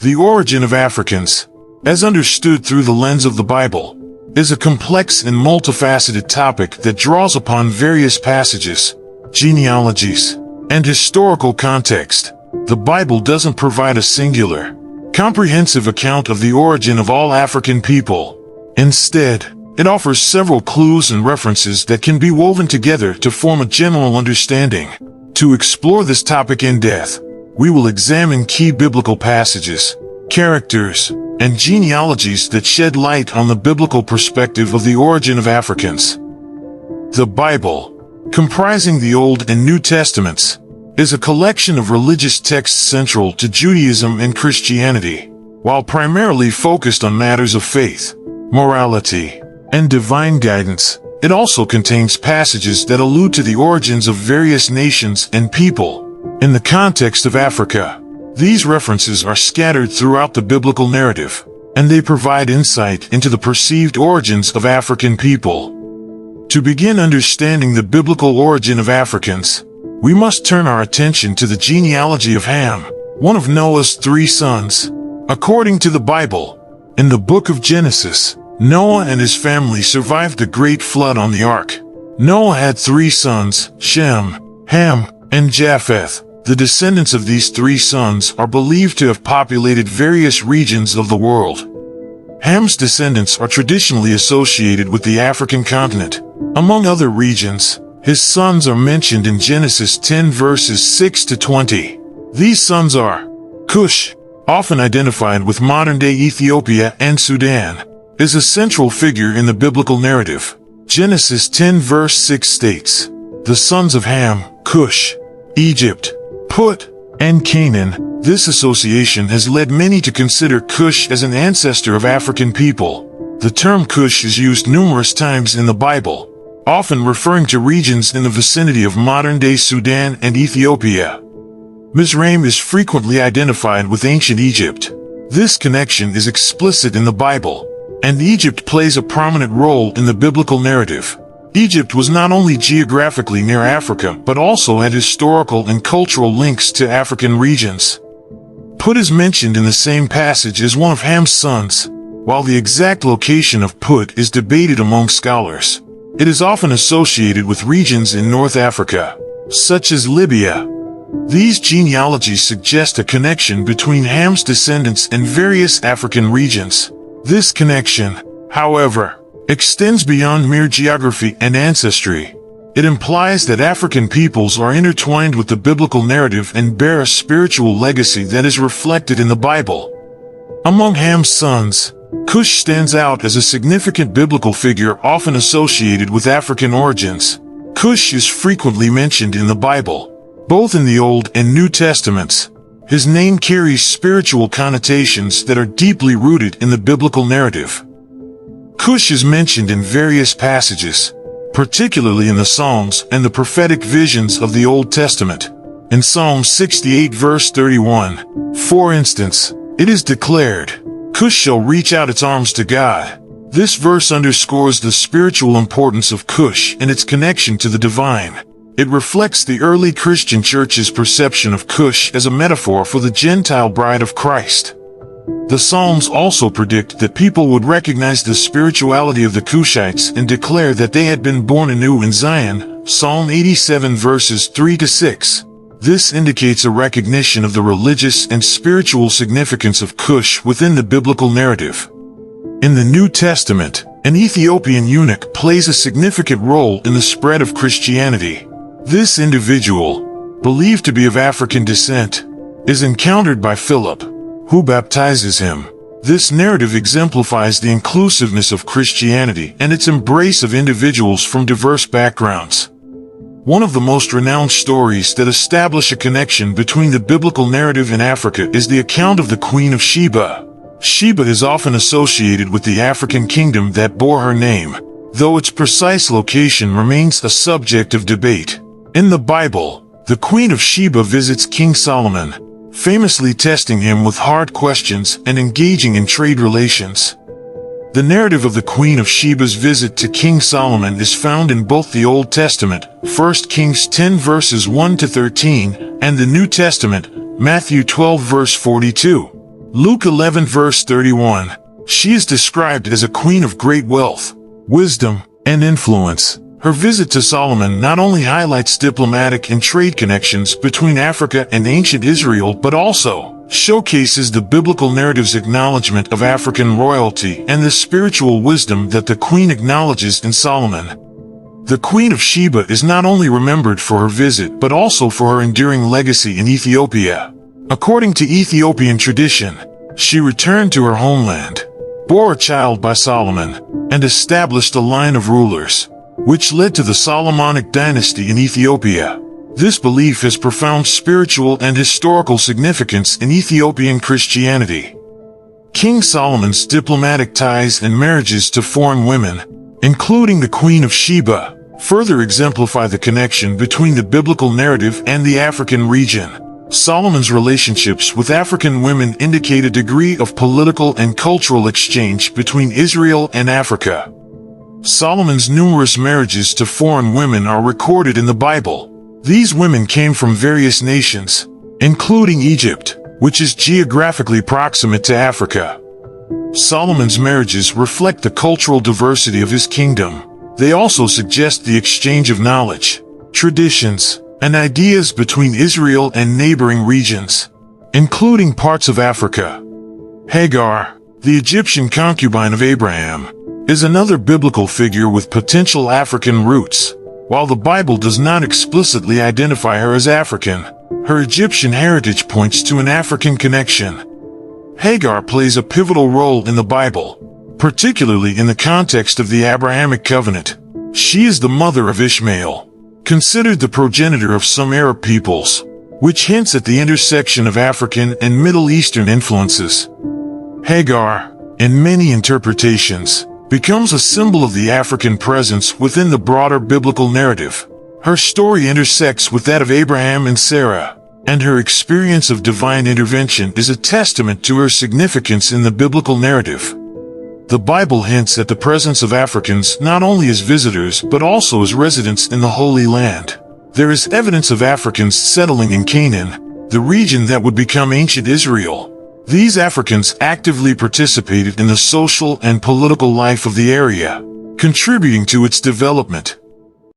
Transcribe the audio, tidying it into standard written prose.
The origin of Africans, as understood through the lens of the Bible, is a complex and multifaceted topic that draws upon various passages, genealogies, and historical context. The Bible doesn't provide a singular, comprehensive account of the origin of all African people. Instead, it offers several clues and references that can be woven together to form a general understanding. To explore this topic in depth, we will examine key biblical passages, characters, and genealogies that shed light on the biblical perspective of the origin of Africans. The Bible, comprising the Old and New Testaments, is a collection of religious texts central to Judaism and Christianity. While primarily focused on matters of faith, morality, and divine guidance, it also contains passages that allude to the origins of various nations and people. In the context of Africa, these references are scattered throughout the biblical narrative, and they provide insight into the perceived origins of African people. To begin understanding the biblical origin of Africans, we must turn our attention to the genealogy of Ham, one of Noah's 3 sons. According to the Bible, in the book of Genesis, Noah and his family survived the great flood on the ark. Noah had 3 sons, Shem, Ham, and Japheth. The descendants of these 3 sons are believed to have populated various regions of the world. Ham's descendants are traditionally associated with the African continent. Among other regions, his sons are mentioned in Genesis 10 verses 6 to 20. These sons are Cush, often identified with modern-day Ethiopia and Sudan, is a central figure in the biblical narrative. Genesis 10 verse 6 states, "The sons of Ham, Cush, Egypt, Put, and Canaan." This association has led many to consider Cush as an ancestor of African people. The term Cush is used numerous times in the Bible, often referring to regions in the vicinity of modern-day Sudan and Ethiopia. Mizraim is frequently identified with ancient Egypt. This connection is explicit in the Bible, and Egypt plays a prominent role in the biblical narrative. Egypt was not only geographically near Africa but also had historical and cultural links to African regions. Put is mentioned in the same passage as one of Ham's sons. While the exact location of Put is debated among scholars, it is often associated with regions in North Africa, such as Libya. These genealogies suggest a connection between Ham's descendants and various African regions. This connection, however, extends beyond mere geography and ancestry. It implies that African peoples are intertwined with the biblical narrative and bear a spiritual legacy that is reflected in the Bible. Among Ham's sons, Cush stands out as a significant biblical figure often associated with African origins. Cush is frequently mentioned in the Bible, both in the Old and New Testaments. His name carries spiritual connotations that are deeply rooted in the biblical narrative. Cush is mentioned in various passages, particularly in the Psalms and the prophetic visions of the Old Testament. In Psalm 68 verse 31, for instance, it is declared, "Cush shall reach out its arms to God." This verse underscores the spiritual importance of Cush and its connection to the divine. It reflects the early Christian church's perception of Cush as a metaphor for the Gentile bride of Christ. The Psalms also predict that people would recognize the spirituality of the Cushites and declare that they had been born anew in Zion, Psalm 87 verses 3 to 6. This indicates a recognition of the religious and spiritual significance of Cush within the biblical narrative. In the New Testament, an Ethiopian eunuch plays a significant role in the spread of Christianity. This individual, believed to be of African descent, is encountered by Philip, who baptizes him. This narrative exemplifies the inclusiveness of Christianity and its embrace of individuals from diverse backgrounds. One of the most renowned stories that establish a connection between the biblical narrative and Africa is the account of the Queen of Sheba. Sheba is often associated with the African kingdom that bore her name, though its precise location remains a subject of debate. In the Bible, the Queen of Sheba visits King Solomon, famously testing him with hard questions and engaging in trade relations. The narrative of the Queen of Sheba's visit to King Solomon is found in both the Old Testament, 1 Kings 10 verses 1 to 13, and the New Testament, Matthew 12 verse 42. Luke 11 verse 31. She is described as a queen of great wealth, wisdom, and influence. Her visit to Solomon not only highlights diplomatic and trade connections between Africa and ancient Israel, but also showcases the biblical narrative's acknowledgement of African royalty and the spiritual wisdom that the queen acknowledges in Solomon. The Queen of Sheba is not only remembered for her visit but also for her enduring legacy in Ethiopia. According to Ethiopian tradition, she returned to her homeland, bore a child by Solomon, and established a line of rulers, which led to the Solomonic dynasty in Ethiopia. This belief has profound spiritual and historical significance in Ethiopian Christianity. King Solomon's diplomatic ties and marriages to foreign women, including the Queen of Sheba, further exemplify the connection between the biblical narrative and the African region. Solomon's relationships with African women indicate a degree of political and cultural exchange between Israel and Africa. Solomon's numerous marriages to foreign women are recorded in the Bible. These women came from various nations, including Egypt, which is geographically proximate to Africa. Solomon's marriages reflect the cultural diversity of his kingdom. They also suggest the exchange of knowledge, traditions, and ideas between Israel and neighboring regions, including parts of Africa. Hagar, the Egyptian concubine of Abraham, is another biblical figure with potential African roots. While the Bible does not explicitly identify her as African, her Egyptian heritage points to an African connection. Hagar plays a pivotal role in the Bible, particularly in the context of the Abrahamic covenant. She is the mother of Ishmael, considered the progenitor of some Arab peoples, which hints at the intersection of African and Middle Eastern influences. Hagar, in many interpretations, becomes a symbol of the African presence within the broader biblical narrative. Her story intersects with that of Abraham and Sarah, and her experience of divine intervention is a testament to her significance in the biblical narrative. The Bible hints at the presence of Africans not only as visitors but also as residents in the Holy Land. There is evidence of Africans settling in Canaan, the region that would become ancient Israel. These Africans actively participated in the social and political life of the area, contributing to its development.